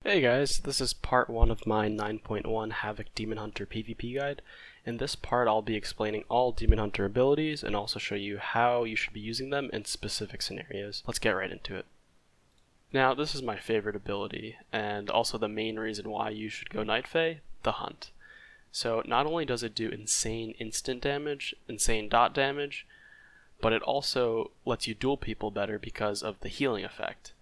Hey guys, this is part 1 of my 9.1 Havoc Demon Hunter PvP guide. In this part I'll be explaining all Demon Hunter abilities and also show you how you should be using them in specific scenarios. Let's get right into it. Now this is my favorite ability, and also the main reason why you should go Night Fae, the Hunt. So not only does it do insane instant damage, insane dot damage, but it also lets you duel people better because of the healing effect.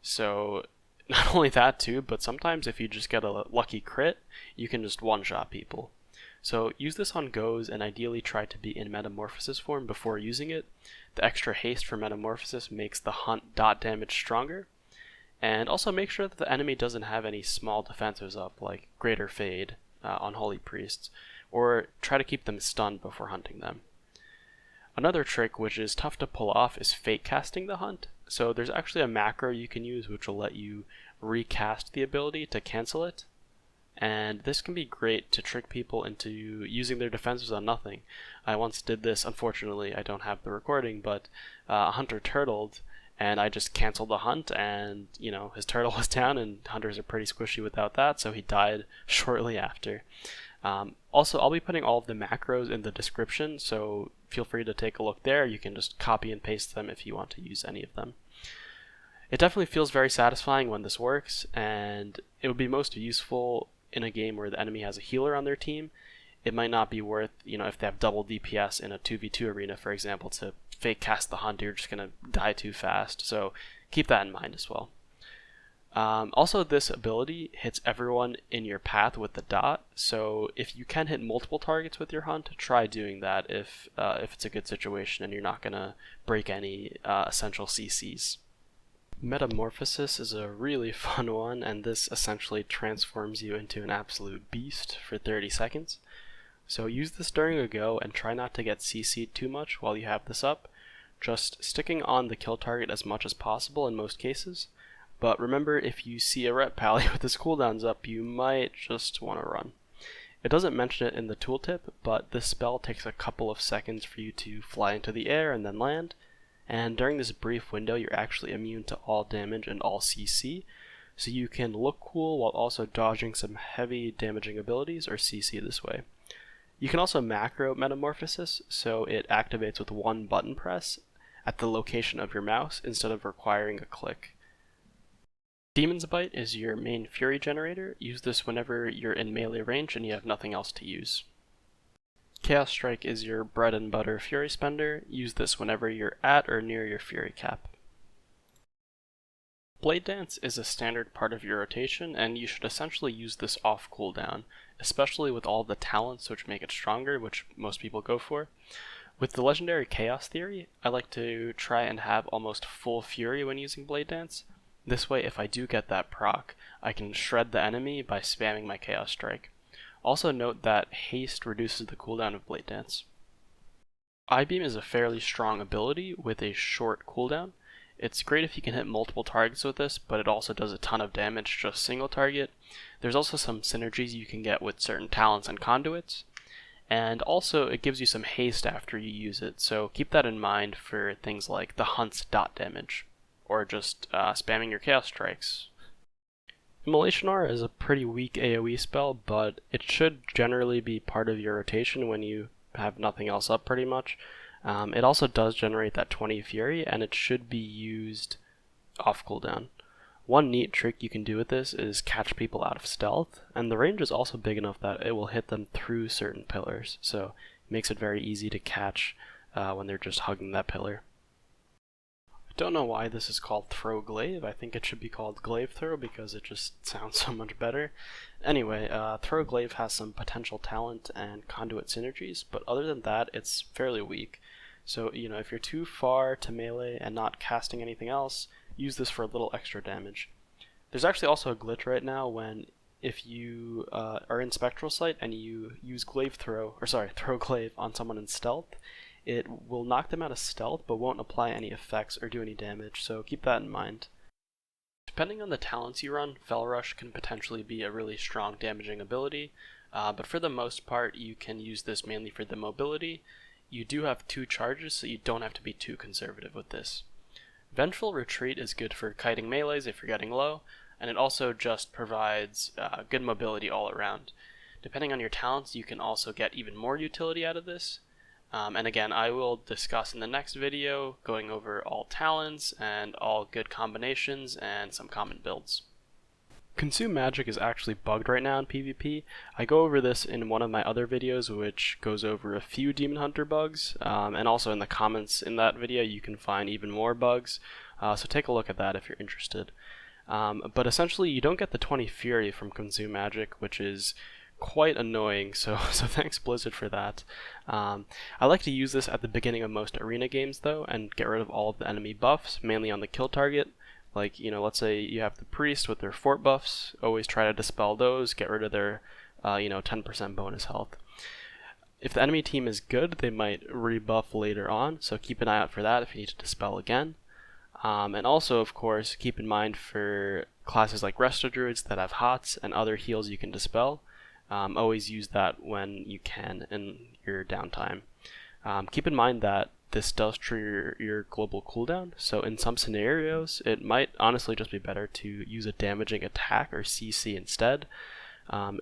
So not only that too, but sometimes if you just get a lucky crit, you can just one-shot people. So use this on goes and ideally try to be in metamorphosis form before using it. The extra haste for metamorphosis makes the hunt dot damage stronger. And also make sure that the enemy doesn't have any small defenses up, like Greater Fade on Holy Priests, or try to keep them stunned before hunting them. Another trick which is tough to pull off is fake casting the hunt. So there's actually a macro you can use which will let you recast the ability to cancel it. And this can be great to trick people into using their defenses on nothing. I once did this, unfortunately I don't have the recording, but a hunter turtled and I just canceled the hunt and his turtle was down, and hunters are pretty squishy without that, so he died shortly after. Also, I'll be putting all of the macros in the description, so feel free to take a look there. You can just copy and paste them if you want to use any of them. It definitely feels very satisfying when this works, and it would be most useful in a game where the enemy has a healer on their team. It might not be worth, if they have double DPS in a 2v2 arena, for example, to fake cast the hunt. You're just going to die too fast, so keep that in mind as well. Also, this ability hits everyone in your path with the dot, so if you can hit multiple targets with your hunt, try doing that if it's a good situation and you're not going to break any essential CCs. Metamorphosis is a really fun one, and this essentially transforms you into an absolute beast for 30 seconds. So use this during a go and try not to get CC'd too much while you have this up, just sticking on the kill target as much as possible in most cases. But remember, if you see a rep pally with his cooldowns up, you might just want to run. It doesn't mention it in the tooltip, but this spell takes a couple of seconds for you to fly into the air and then land, and during this brief window you're actually immune to all damage and all CC, so you can look cool while also dodging some heavy damaging abilities or CC this way. You can also macro metamorphosis, so it activates with one button press at the location of your mouse instead of requiring a click. Demon's Bite is your main fury generator. Use this whenever you're in melee range and you have nothing else to use. Chaos Strike is your bread and butter fury spender. Use this whenever you're at or near your fury cap. Blade Dance is a standard part of your rotation, and you should essentially use this off cooldown, especially with all the talents which make it stronger, which most people go for. With the legendary Chaos Theory, I like to try and have almost full fury when using Blade Dance. This way, if I do get that proc, I can shred the enemy by spamming my Chaos Strike. Also note that haste reduces the cooldown of Blade Dance. I-Beam is a fairly strong ability with a short cooldown. It's great if you can hit multiple targets with this, but it also does a ton of damage just single target. There's also some synergies you can get with certain talents and conduits, and also it gives you some haste after you use it, so keep that in mind for things like the hunt's dot damage, or just spamming your Chaos Strikes. Immolation Aura is a pretty weak AoE spell, but it should generally be part of your rotation when you have nothing else up pretty much. It also does generate that 20 Fury, and it should be used off cooldown. One neat trick you can do with this is catch people out of stealth, and the range is also big enough that it will hit them through certain pillars, so it makes it very easy to catch when they're just hugging that pillar. I don't know why this is called Throw Glaive. I think it should be called Glaive Throw because it just sounds so much better. Anyway, Throw Glaive has some potential talent and conduit synergies, but other than that, it's fairly weak. So, if you're too far to melee and not casting anything else, use this for a little extra damage. There's actually also a glitch right now when if you are in Spectral Sight and you use Throw Glaive on someone in stealth, it will knock them out of stealth but won't apply any effects or do any damage, so keep that in mind. Depending on the talents you run, Fel Rush can potentially be a really strong damaging ability, but for the most part you can use this mainly for the mobility. You do have 2 charges, so you don't have to be too conservative with this. Vengeful Retreat is good for kiting melees if you're getting low. and it also just provides good mobility all around. Depending on your talents, you can also get even more utility out of this. And again, I will discuss in the next video going over all talents and all good combinations and some common builds. Consume magic is actually bugged right now in PvP. I go over this in one of my other videos, which goes over a few Demon Hunter bugs, and also in the comments in that video you can find even more bugs, so take a look at that if you're interested. But essentially you don't get the 20 Fury from Consume magic, which is quite annoying, so thanks Blizzard for that. I like to use this at the beginning of most arena games though, and get rid of all of the enemy buffs, mainly on the kill target. Like, let's say you have the priest with their fort buffs, always try to dispel those, get rid of their 10% bonus health. If the enemy team is good, they might rebuff later on, so keep an eye out for that if you need to dispel again. And also, of course, keep in mind for classes like Resto Druids that have HOTS and other heals you can dispel. Always use that when you can in your downtime. Keep in mind that this does trigger your global cooldown, so in some scenarios it might honestly just be better to use a damaging attack or CC instead.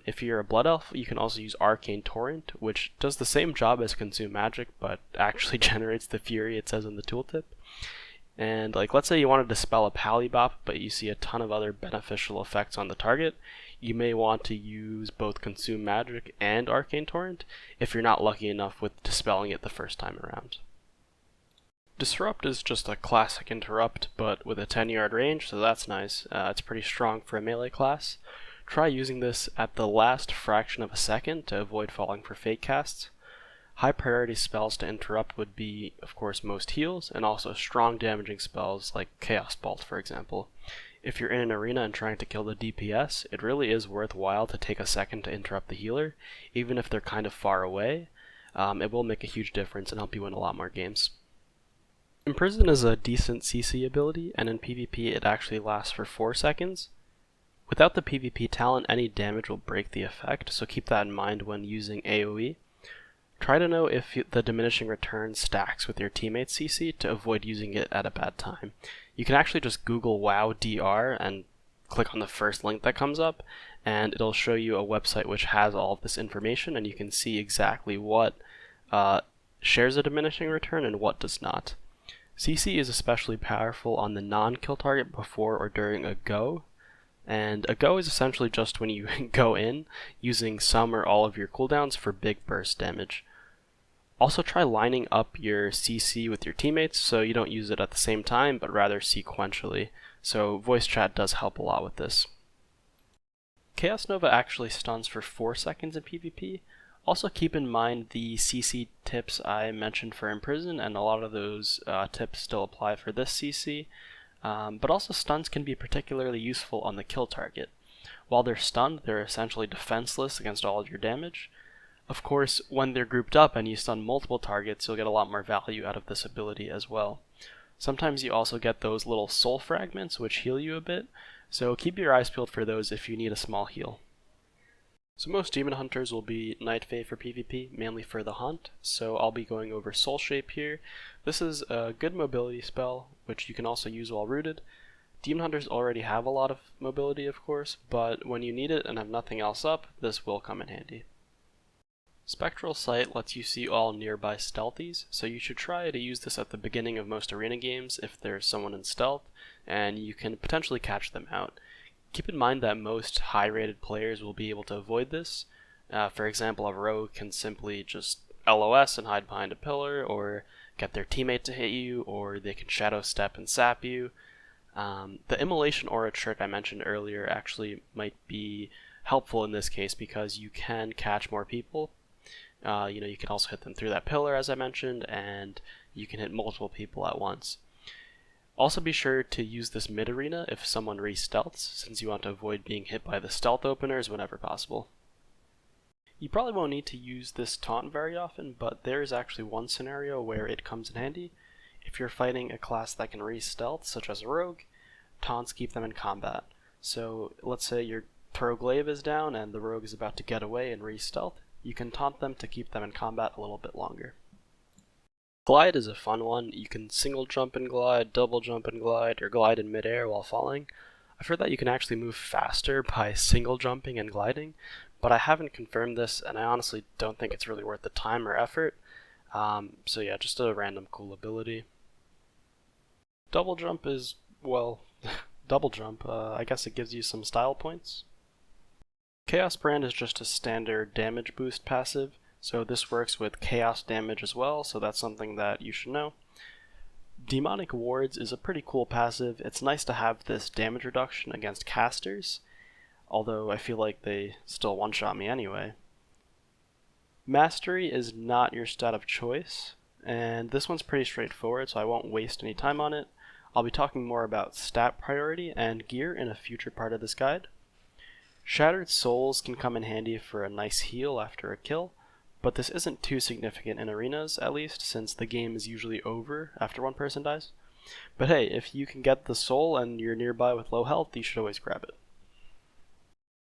If you're a Blood Elf, you can also use Arcane Torrent, which does the same job as Consume Magic, but actually generates the Fury it says in the tooltip. And let's say you want to dispel a Palibop, but you see a ton of other beneficial effects on the target, you may want to use both Consume Magic and Arcane Torrent if you're not lucky enough with dispelling it the first time around. Disrupt is just a classic interrupt, but with a 10-yard range, so that's nice. It's pretty strong for a melee class. Try using this at the last fraction of a second to avoid falling for fake casts. High priority spells to interrupt would be, of course, most heals, and also strong damaging spells like Chaos Bolt, for example. If you're in an arena and trying to kill the DPS, it really is worthwhile to take a second to interrupt the healer, even if they're kind of far away. It will make a huge difference and help you win a lot more games. Imprison is a decent CC ability, and in PvP it actually lasts for 4 seconds. Without the PvP talent, any damage will break the effect, so keep that in mind when using AoE. Try to know if the diminishing return stacks with your teammate's CC to avoid using it at a bad time. You can actually just Google WoW DR and click on the first link that comes up, and it'll show you a website which has all of this information, and you can see exactly what shares a diminishing return and what does not. CC is especially powerful on the non-kill target before or during a go, and a go is essentially just when you go in, using some or all of your cooldowns for big burst damage. Also try lining up your CC with your teammates so you don't use it at the same time, but rather sequentially, so voice chat does help a lot with this. Chaos Nova actually stuns for 4 seconds in PvP. Also keep in mind the CC tips I mentioned for Imprison, and a lot of those tips still apply for this CC, but also stuns can be particularly useful on the kill target. While they're stunned, they're essentially defenseless against all of your damage. Of course, when they're grouped up and you stun multiple targets, you'll get a lot more value out of this ability as well. Sometimes you also get those little soul fragments which heal you a bit, so keep your eyes peeled for those if you need a small heal. So most Demon Hunters will be Night Fae for PvP, mainly for the hunt, so I'll be going over Soul Shape here. This is a good mobility spell, which you can also use while rooted. Demon Hunters already have a lot of mobility, of course, but when you need it and have nothing else up, this will come in handy. Spectral Sight lets you see all nearby stealthies, so you should try to use this at the beginning of most arena games if there's someone in stealth, and you can potentially catch them out. Keep in mind that most high-rated players will be able to avoid this. For example, a rogue can simply just LOS and hide behind a pillar, or get their teammate to hit you, or they can shadow step and sap you. The Immolation Aura trick I mentioned earlier actually might be helpful in this case because you can catch more people. You can also hit them through that pillar as I mentioned, and you can hit multiple people at once. Also be sure to use this mid-arena if someone re-stealths, since you want to avoid being hit by the stealth openers whenever possible. You probably won't need to use this taunt very often, but there is actually one scenario where it comes in handy. If you're fighting a class that can re-stealth, such as a rogue, taunts keep them in combat. So let's say your throw glaive is down and the rogue is about to get away and re-stealth, you can taunt them to keep them in combat a little bit longer. Glide is a fun one. You can single jump and glide, double jump and glide, or glide in midair while falling. I've heard that you can actually move faster by single jumping and gliding, but I haven't confirmed this, and I honestly don't think it's really worth the time or effort. So yeah, just a random cool ability. Double jump is, well, double jump. I guess it gives you some style points. Chaos Brand is just a standard damage boost passive, so this works with chaos damage as well, so that's something that you should know. Demonic Wards is a pretty cool passive. It's nice to have this damage reduction against casters, although I feel like they still one-shot me anyway. Mastery is not your stat of choice, and this one's pretty straightforward, so I won't waste any time on it. I'll be talking more about stat priority and gear in a future part of this guide. Shattered Souls can come in handy for a nice heal after a kill, but this isn't too significant in arenas, at least, since the game is usually over after one person dies. But hey, if you can get the soul and you're nearby with low health, you should always grab it.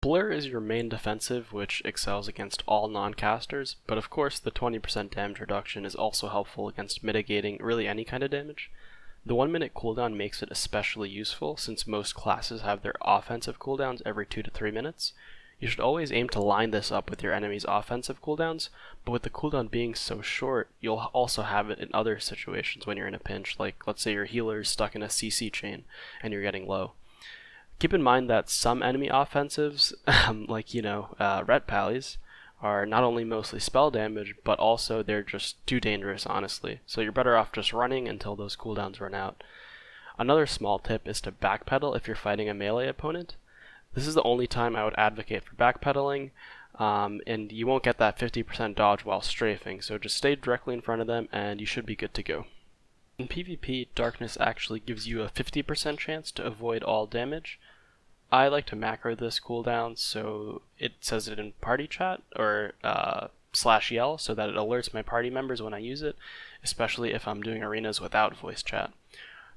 Blur is your main defensive, which excels against all non-casters, but of course the 20% damage reduction is also helpful against mitigating really any kind of damage. The 1 minute cooldown makes it especially useful since most classes have their offensive cooldowns every 2 to 3 minutes. You should always aim to line this up with your enemy's offensive cooldowns, but with the cooldown being so short, you'll also have it in other situations when you're in a pinch, like let's say your healer is stuck in a CC chain and you're getting low. Keep in mind that some enemy offensives, like ret pallies, are not only mostly spell damage, but also they're just too dangerous, honestly. So you're better off just running until those cooldowns run out. Another small tip is to backpedal if you're fighting a melee opponent. This is the only time I would advocate for backpedaling, and you won't get that 50% dodge while strafing, so just stay directly in front of them and you should be good to go. In PvP, Darkness actually gives you a 50% chance to avoid all damage. I like to macro this cooldown so it says it in party chat or /yell so that it alerts my party members when I use it, especially if I'm doing arenas without voice chat.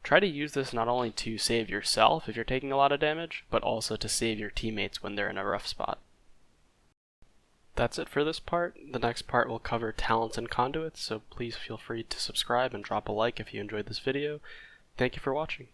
Try to use this not only to save yourself if you're taking a lot of damage, but also to save your teammates when they're in a rough spot. That's it for this part. The next part will cover talents and conduits, so please feel free to subscribe and drop a like if you enjoyed this video. Thank you for watching.